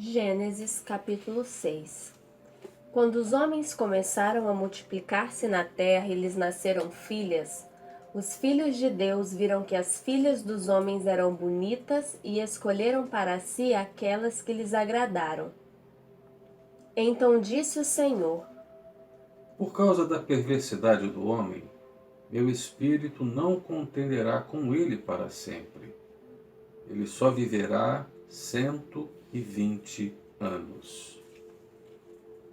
Gênesis capítulo 6. Quando os homens começaram a multiplicar-se na terra e lhes nasceram filhas, os filhos de Deus viram que as filhas dos homens eram bonitas e escolheram para si aquelas que lhes agradaram. Então disse o Senhor: Por causa da perversidade do homem, meu espírito não contenderá com ele para sempre. Ele só viverá 120 anos.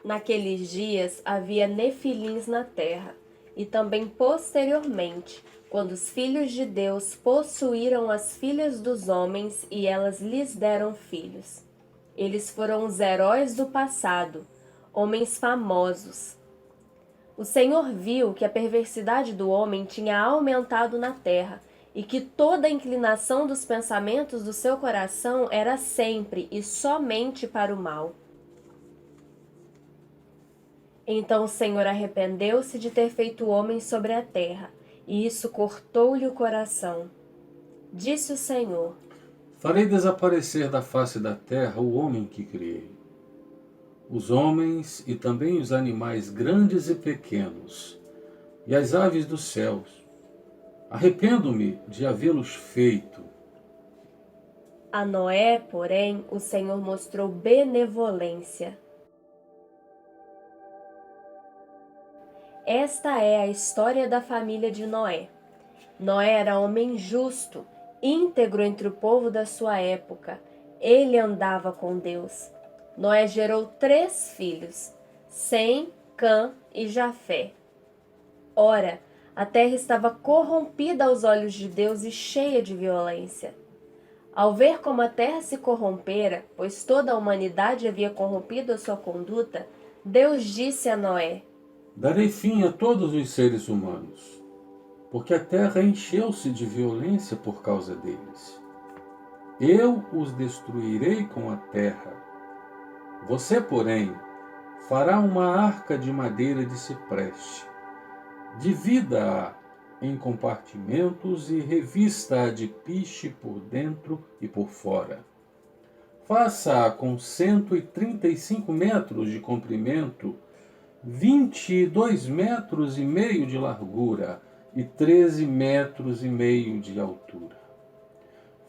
Naqueles dias havia nefilins na terra, e também posteriormente, quando os filhos de Deus possuíram as filhas dos homens e elas lhes deram filhos. Eles foram os heróis do passado, homens famosos. O Senhor viu que a perversidade do homem tinha aumentado na terra e que toda a inclinação dos pensamentos do seu coração era sempre e somente para o mal. Então o Senhor arrependeu-se de ter feito o homem sobre a terra, e isso cortou-lhe o coração. Disse o Senhor: Farei desaparecer da face da terra o homem que criei, os homens e também os animais grandes e pequenos, e as aves dos céus. Arrependo-me de havê-los feito. A Noé, porém, o Senhor mostrou benevolência. Esta é a história da família de Noé. Noé era homem justo, íntegro entre o povo da sua época. Ele andava com Deus. Noé gerou 3 filhos, Sem, Cã e Jafé. Ora, a terra estava corrompida aos olhos de Deus e cheia de violência. Ao ver como a terra se corrompera, pois toda a humanidade havia corrompido a sua conduta, Deus disse a Noé: Darei fim a todos os seres humanos, porque a terra encheu-se de violência por causa deles. Eu os destruirei com a terra. Você, porém, fará uma arca de madeira de cipreste. Divida-a em compartimentos e revista-a de piche por dentro e por fora. Faça-a com 135 metros de comprimento, 22 metros e meio de largura e 13 metros e meio de altura.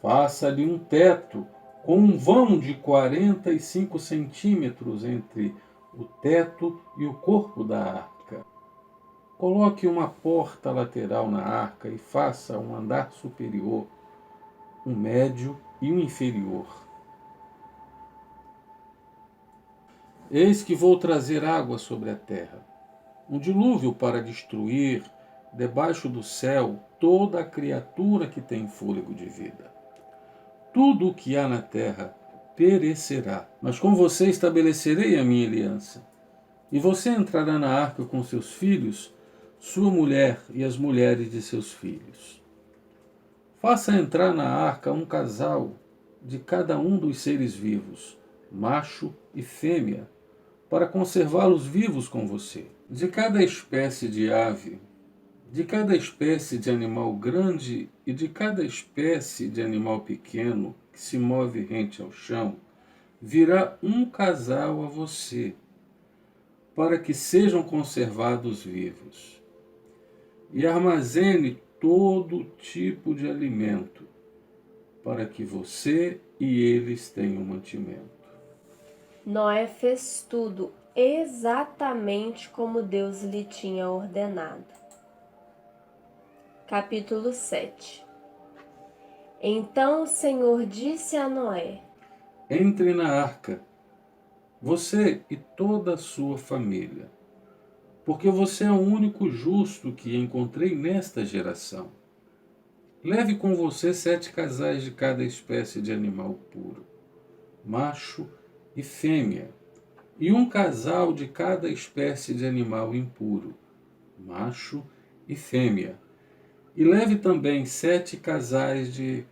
Faça-lhe um teto com um vão de 45 centímetros entre o teto e o corpo da arca. Coloque uma porta lateral na arca e faça um andar superior, um médio e um inferior. Eis que vou trazer água sobre a terra, um dilúvio para destruir, debaixo do céu, toda a criatura que tem fôlego de vida. Tudo o que há na terra perecerá, mas com você estabelecerei a minha aliança. E você entrará na arca com seus filhos, sua mulher e as mulheres de seus filhos. Faça entrar na arca um casal de cada um dos seres vivos, macho e fêmea, para conservá-los vivos com você. De cada espécie de ave, de cada espécie de animal grande e de cada espécie de animal pequeno que se move rente ao chão, virá um casal a você, para que sejam conservados vivos. E armazene todo tipo de alimento, para que você e eles tenham mantimento. Noé fez tudo exatamente como Deus lhe tinha ordenado. Capítulo 7. Então o Senhor disse a Noé: Entre na arca, você e toda a sua família, porque você é o único justo que encontrei nesta geração. Leve com você 7 casais de cada espécie de animal puro, macho e fêmea, e um casal de cada espécie de animal impuro, macho e fêmea. E leve também 7 casais de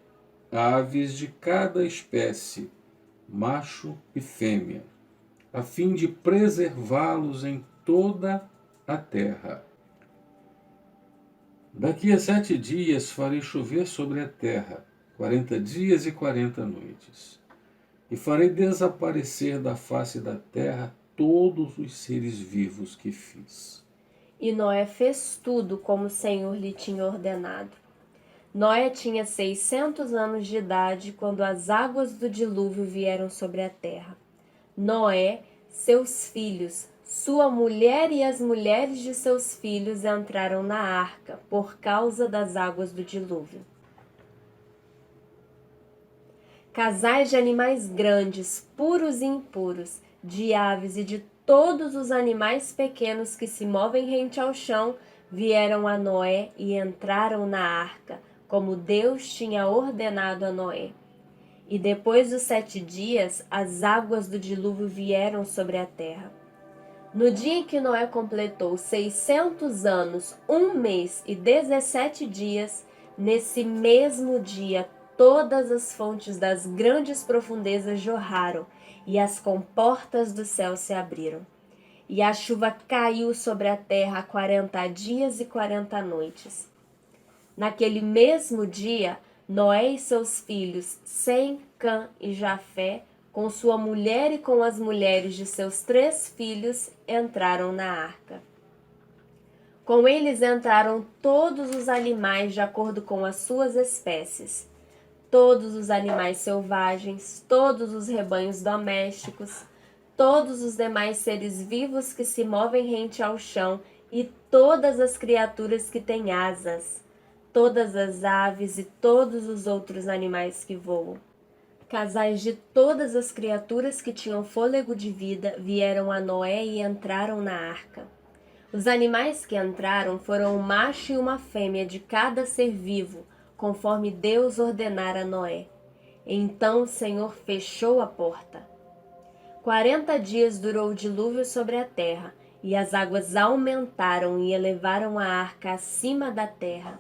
aves de cada espécie, macho e fêmea, a fim de preservá-los em toda a terra. Daqui a 7 dias farei chover sobre a terra, 40 dias e 40 noites. e farei desaparecer da face da terra todos os seres vivos que fiz. E Noé fez tudo como o Senhor lhe tinha ordenado. Noé tinha 600 anos de idade quando as águas do dilúvio vieram sobre a terra. Noé, seus filhos, sua mulher e as mulheres de seus filhos entraram na arca por causa das águas do dilúvio. Casais de animais grandes, puros e impuros, de aves e de todos os animais pequenos que se movem rente ao chão, vieram a Noé e entraram na arca, como Deus tinha ordenado a Noé. E depois dos 7 dias, as águas do dilúvio vieram sobre a terra. No dia em que Noé completou 600 anos, 1 mês e 17 dias, nesse mesmo dia, todas as fontes das grandes profundezas jorraram, e as comportas do céu se abriram. E a chuva caiu sobre a terra 40 dias e 40 noites. Naquele mesmo dia, Noé e seus filhos, Sem, Cã e Jafé, com sua mulher e com as mulheres de seus 3 filhos, entraram na arca. Com eles entraram todos os animais de acordo com as suas espécies, todos os animais selvagens, todos os rebanhos domésticos, todos os demais seres vivos que se movem rente ao chão e todas as criaturas que têm asas, todas as aves e todos os outros animais que voam. Casais de todas as criaturas que tinham fôlego de vida vieram a Noé e entraram na arca. Os animais que entraram foram um macho e uma fêmea de cada ser vivo, conforme Deus ordenara a Noé. Então o Senhor fechou a porta. 40 dias durou o dilúvio sobre a terra, e as águas aumentaram e elevaram a arca acima da terra.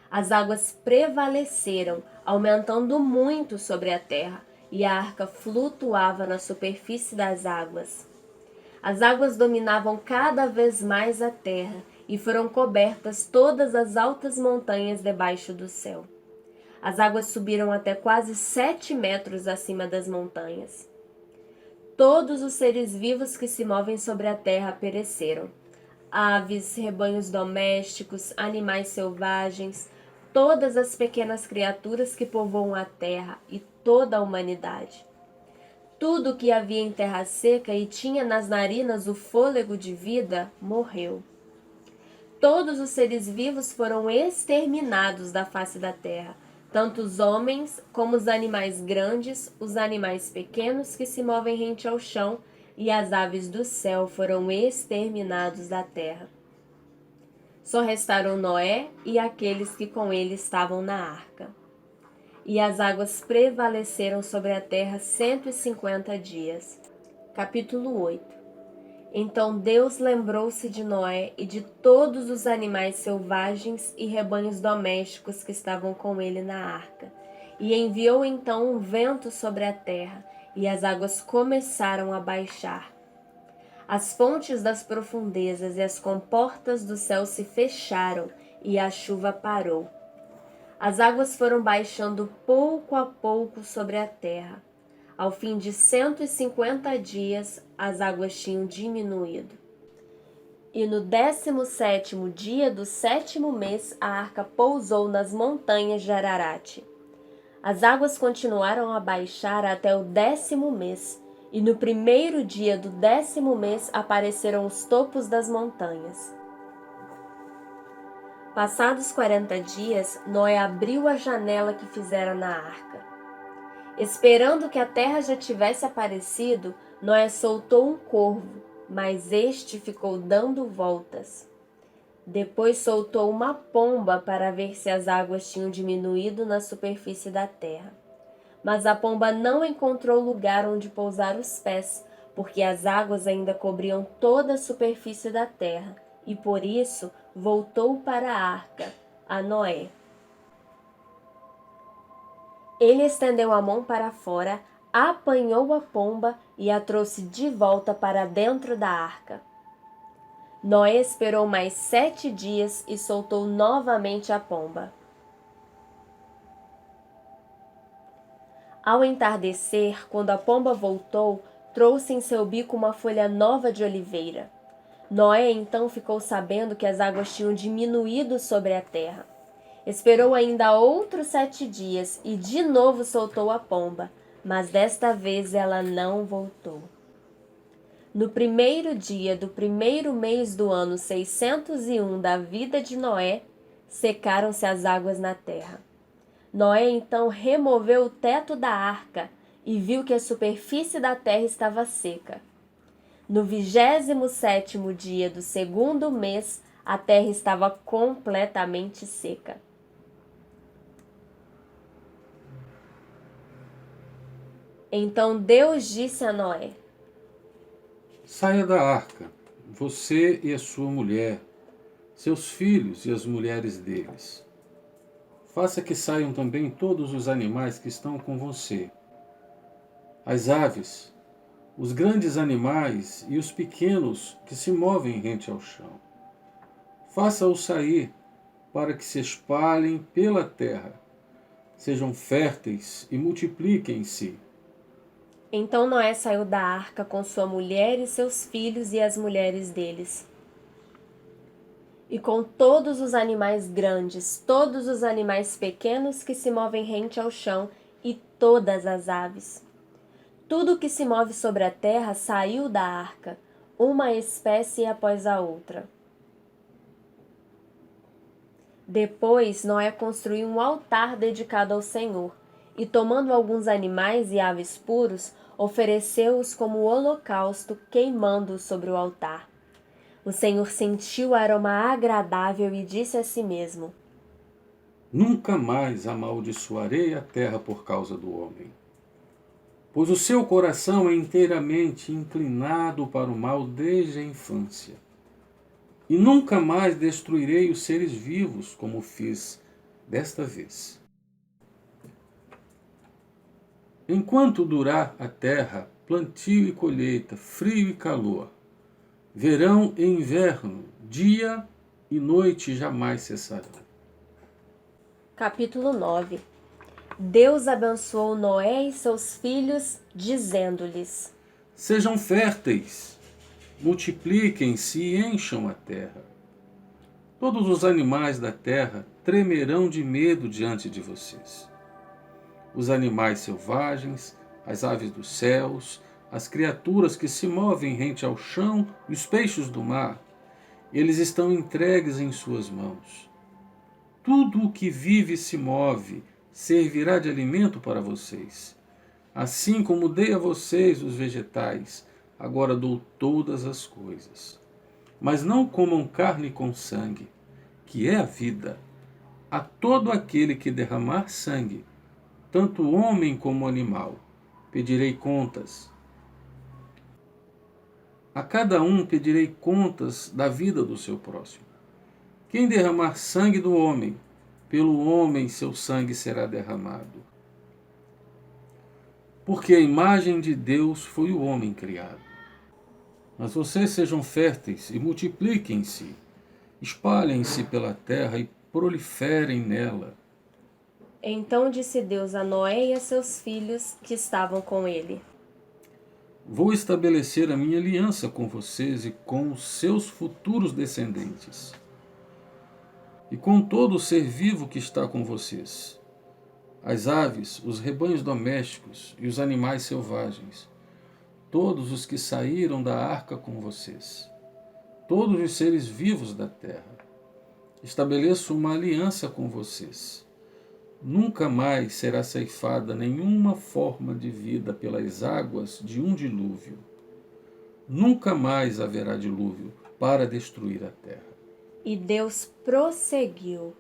As águas prevaleceram, aumentando muito sobre a terra, e a arca flutuava na superfície das águas. As águas dominavam cada vez mais a terra, e foram cobertas todas as altas montanhas debaixo do céu. As águas subiram até quase 7 metros acima das montanhas. Todos os seres vivos que se movem sobre a terra pereceram. Aves, rebanhos domésticos, animais selvagens, todas as pequenas criaturas que povoam a terra e toda a humanidade. Tudo que havia em terra seca e tinha nas narinas o fôlego de vida, morreu. Todos os seres vivos foram exterminados da face da terra, tanto os homens como os animais grandes, os animais pequenos que se movem rente ao chão, e as aves do céu foram exterminados da terra. Só restaram Noé e aqueles que com ele estavam na arca. E as águas prevaleceram sobre a terra 150 dias. Capítulo 8. Então Deus lembrou-se de Noé e de todos os animais selvagens e rebanhos domésticos que estavam com ele na arca, e enviou então um vento sobre a terra, e as águas começaram a baixar. As fontes das profundezas e as comportas do céu se fecharam, e a chuva parou. As águas foram baixando pouco a pouco sobre a terra. Ao fim de 150 dias, as águas tinham diminuído. E no 17º dia do 7º mês, a arca pousou nas montanhas de Ararat. As águas continuaram a baixar até o 10º mês, e no 1º dia do 10º mês apareceram os topos das montanhas. Passados 40 dias, Noé abriu a janela que fizera na arca. Esperando que a terra já tivesse aparecido, Noé soltou um corvo, mas este ficou dando voltas. Depois soltou uma pomba para ver se as águas tinham diminuído na superfície da terra. Mas a pomba não encontrou lugar onde pousar os pés, porque as águas ainda cobriam toda a superfície da terra, e por isso voltou para a arca, a Noé. Ele estendeu a mão para fora, apanhou a pomba e a trouxe de volta para dentro da arca. Noé esperou mais 7 dias e soltou novamente a pomba. Ao entardecer, quando a pomba voltou, trouxe em seu bico uma folha nova de oliveira. Noé então ficou sabendo que as águas tinham diminuído sobre a terra. Esperou ainda outros 7 dias e de novo soltou a pomba, mas desta vez ela não voltou. No primeiro dia do primeiro mês do ano 601 da vida de Noé, secaram-se as águas na terra. Noé então removeu o teto da arca e viu que a superfície da terra estava seca. No 27º dia do segundo mês, a terra estava completamente seca. Então Deus disse a Noé: Saia da arca, você e a sua mulher, seus filhos e as mulheres deles. Faça que saiam também todos os animais que estão com você, as aves, os grandes animais e os pequenos que se movem rente ao chão. Faça-os sair para que se espalhem pela terra, sejam férteis e multipliquem-se. Então Noé saiu da arca com sua mulher e seus filhos e as mulheres deles. E com todos os animais grandes, todos os animais pequenos que se movem rente ao chão e todas as aves. Tudo que se move sobre a terra saiu da arca, uma espécie após a outra. Depois Noé construiu um altar dedicado ao Senhor, e tomando alguns animais e aves puros, ofereceu-os como holocausto, queimando-os sobre o altar. O Senhor sentiu o aroma agradável e disse a si mesmo: Nunca mais amaldiçoarei a terra por causa do homem, pois o seu coração é inteiramente inclinado para o mal desde a infância. E nunca mais destruirei os seres vivos como fiz desta vez. Enquanto durar a terra, plantio e colheita, frio e calor, verão e inverno, dia e noite jamais cessarão. Capítulo 9. Deus abençoou Noé e seus filhos, dizendo-lhes: Sejam férteis, multipliquem-se e encham a terra. Todos os animais da terra tremerão de medo diante de vocês. Os animais selvagens, as aves dos céus, as criaturas que se movem rente ao chão e os peixes do mar, eles estão entregues em suas mãos. Tudo o que vive e se move servirá de alimento para vocês. Assim como dei a vocês os vegetais, agora dou todas as coisas. Mas não comam carne com sangue, que é a vida. A todo aquele que derramar sangue, tanto homem como animal, pedirei contas. A cada um pedirei contas da vida do seu próximo. Quem derramar sangue do homem, pelo homem seu sangue será derramado. Porque a imagem de Deus foi o homem criado. Mas vocês sejam férteis e multipliquem-se, espalhem-se pela terra e proliferem nela. Então disse Deus a Noé e a seus filhos que estavam com ele: Vou estabelecer a minha aliança com vocês e com os seus futuros descendentes, e com todo ser vivo que está com vocês, as aves, os rebanhos domésticos e os animais selvagens, todos os que saíram da arca com vocês, todos os seres vivos da terra. Estabeleço uma aliança com vocês. Nunca mais será ceifada nenhuma forma de vida pelas águas de um dilúvio. Nunca mais haverá dilúvio para destruir a terra. E Deus prosseguiu: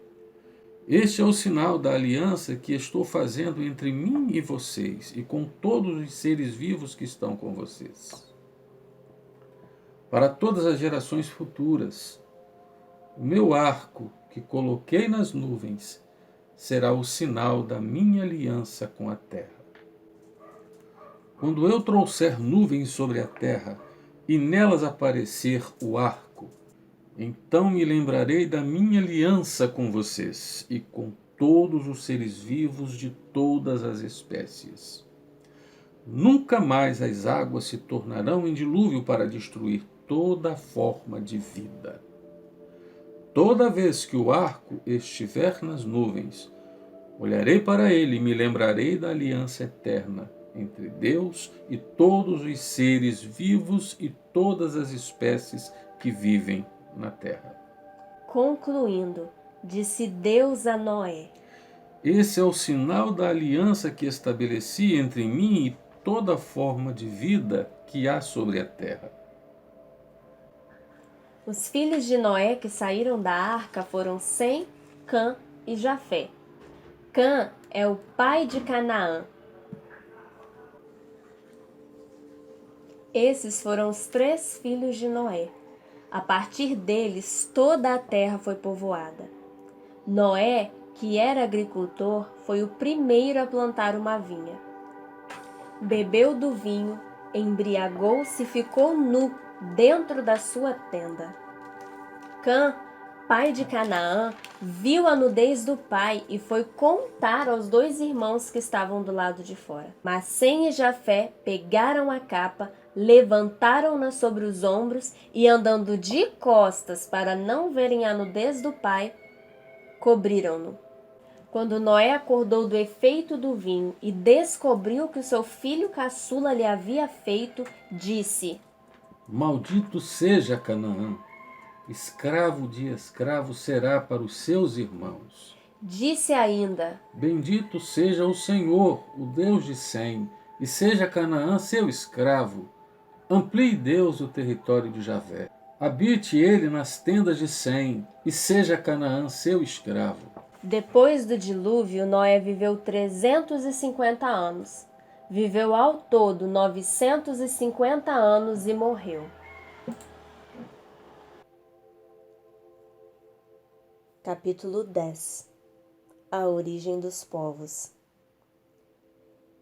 Este é o sinal da aliança que estou fazendo entre mim e vocês e com todos os seres vivos que estão com vocês. Para todas as gerações futuras, o meu arco que coloquei nas nuvens será o sinal da minha aliança com a terra. Quando eu trouxer nuvens sobre a terra e nelas aparecer o arco, então me lembrarei da minha aliança com vocês e com todos os seres vivos de todas as espécies. Nunca mais as águas se tornarão em dilúvio para destruir toda forma de vida. Toda vez que o arco estiver nas nuvens, olharei para ele e me lembrarei da aliança eterna entre Deus e todos os seres vivos e todas as espécies que vivem na terra. Concluindo, disse Deus a Noé: Esse é o sinal da aliança que estabeleci entre mim e toda forma de vida que há sobre a terra. Os filhos de Noé que saíram da arca foram Sem, Cã e Jafé. Cã é o pai de Canaã. Esses foram os 3 filhos de Noé. A partir deles, toda a terra foi povoada. Noé, que era agricultor, foi o primeiro a plantar uma vinha. Bebeu do vinho, embriagou-se e ficou nu dentro da sua tenda. Cã, pai de Canaã, viu a nudez do pai e foi contar aos 2 irmãos que estavam do lado de fora. Mas Sem e Jafé pegaram a capa, levantaram-na sobre os ombros e, andando de costas para não verem a nudez do pai, cobriram-no. Quando Noé acordou do efeito do vinho e descobriu que o seu filho caçula lhe havia feito, disse: Maldito seja Canaã, escravo de escravo será para os seus irmãos. Disse ainda: Bendito seja o Senhor, o Deus de Sem, e seja Canaã seu escravo. Amplie Deus o território de Javé. Habite ele nas tendas de Sem, e seja Canaã seu escravo. Depois do dilúvio, Noé viveu 350 anos. Viveu ao todo 950 anos e morreu. Capítulo 10. A origem dos povos.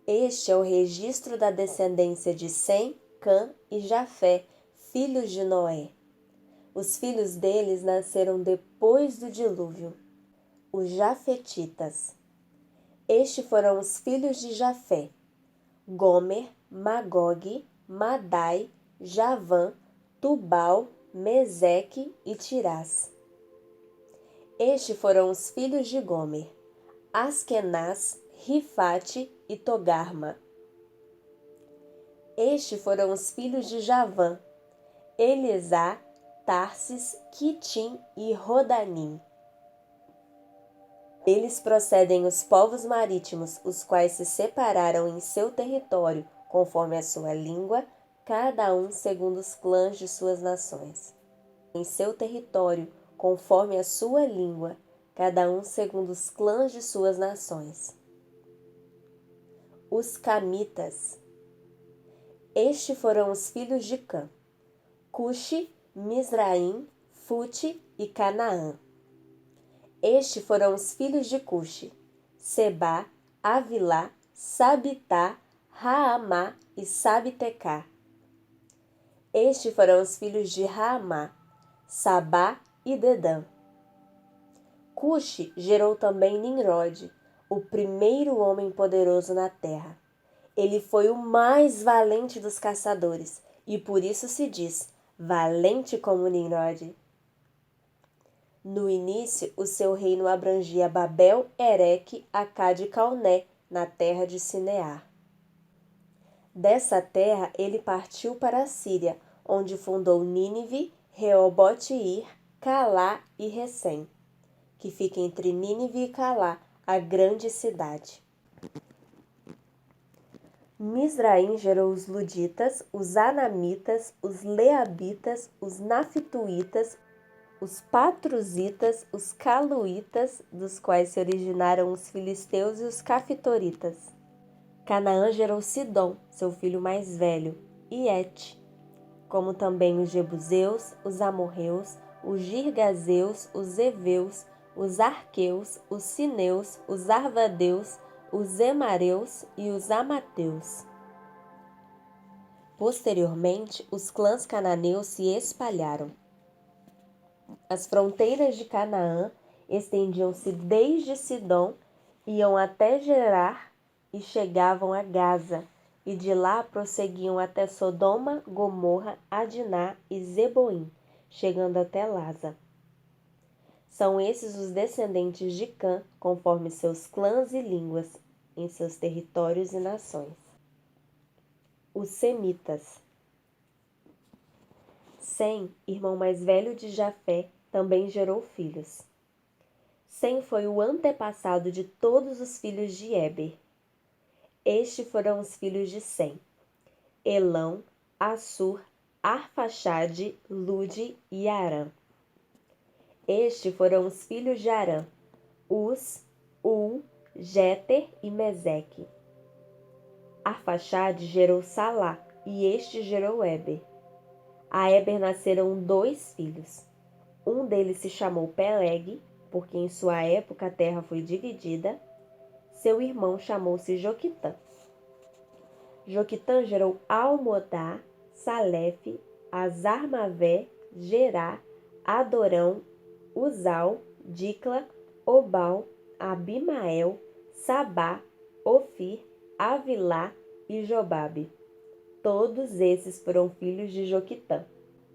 Este é o registro da descendência de Sem, Cã e Jafé, filhos de Noé. Os filhos deles nasceram depois do dilúvio, os Jafetitas. Estes foram os filhos de Jafé: Gomer, Magog, Madai, Javã, Tubal, Meseque e Tirás. Estes foram os filhos de Gomer: Askenaz, Rifate e Togarma. Estes foram os filhos de Javã: Elisá, Tarsis, Quitim e Rodanim. Deles procedem os povos marítimos, os quais se separaram em seu território, conforme a sua língua, cada um segundo os clãs de suas nações. Em seu território, conforme a sua língua, cada um segundo os clãs de suas nações. Os Camitas. Estes foram os filhos de Cã: Cuxi, Misraim, Fute e Canaã. Estes foram os filhos de Cuxi: Sebá, Avilá, Sabitá, Raamá e Sabtecá. Estes foram os filhos de Raamá: Sabá e Dedã. Cuxi gerou também Nimrode, o primeiro homem poderoso na terra. Ele foi o mais valente dos caçadores, e por isso se diz valente como Nimrode. No início, o seu reino abrangia Babel, Ereque, Acade e Calné, na terra de Sinear. Dessa terra, ele partiu para a Síria, onde fundou Nínive, Reobote-ir, Calá e Recém, que fica entre Nínive e Calá, a grande cidade. Misraim gerou os Luditas, os Anamitas, os Leabitas, os Naftuítas, os Patruzitas, os Caluítas, dos quais se originaram os filisteus e os Cafitoritas. Canaã gerou Sidom, seu filho mais velho, e Et, como também os Jebuseus, os Amorreus, os Girgazeus, os Eveus, os Arqueus, os Sineus, os Arvadeus, os Emareus e os Amateus. Posteriormente, os clãs cananeus se espalharam. As fronteiras de Canaã Estendiam-se desde Sidom, iam até Gerar e chegavam a Gaza, e de lá prosseguiam até Sodoma, Gomorra, Adiná e Zeboim, chegando até Lasa. São esses os descendentes de Cã, conforme seus clãs e línguas, em seus territórios e nações. Os Semitas. Sem, irmão mais velho de Jafé, também gerou filhos. Sem foi o antepassado de todos os filhos de Éber. Estes foram os filhos de Sem: Elão, Assur, Arfaxade, Lude e Arã. Estes foram os filhos de Arã: Uz, Ul, Jéter e Meseque. Arfaxade gerou Salá, e este gerou Éber. A Éber nasceram 2 filhos. Um deles se chamou Peleg, porque em sua época a terra foi dividida. Seu irmão chamou-se Joquitã. Joquitã gerou Almodá, Salefe, Azarmavé, Gerá, Adorão, Uzal, Dicla, Obal, Abimael, Sabá, Ofir, Avilá e Jobabe. Todos esses foram filhos de Joquitã.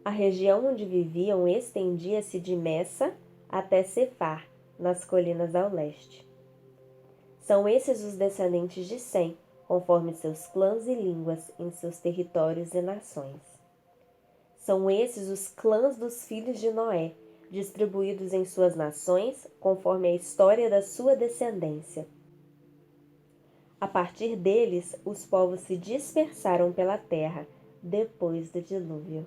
A região onde viviam estendia-se de Messa até Cefar, nas colinas ao leste. São esses os descendentes de Sem, conforme seus clãs e línguas, em seus territórios e nações. São esses os clãs dos filhos de Noé, distribuídos em suas nações, conforme a história da sua descendência. A partir deles, os povos se dispersaram pela terra, depois do dilúvio.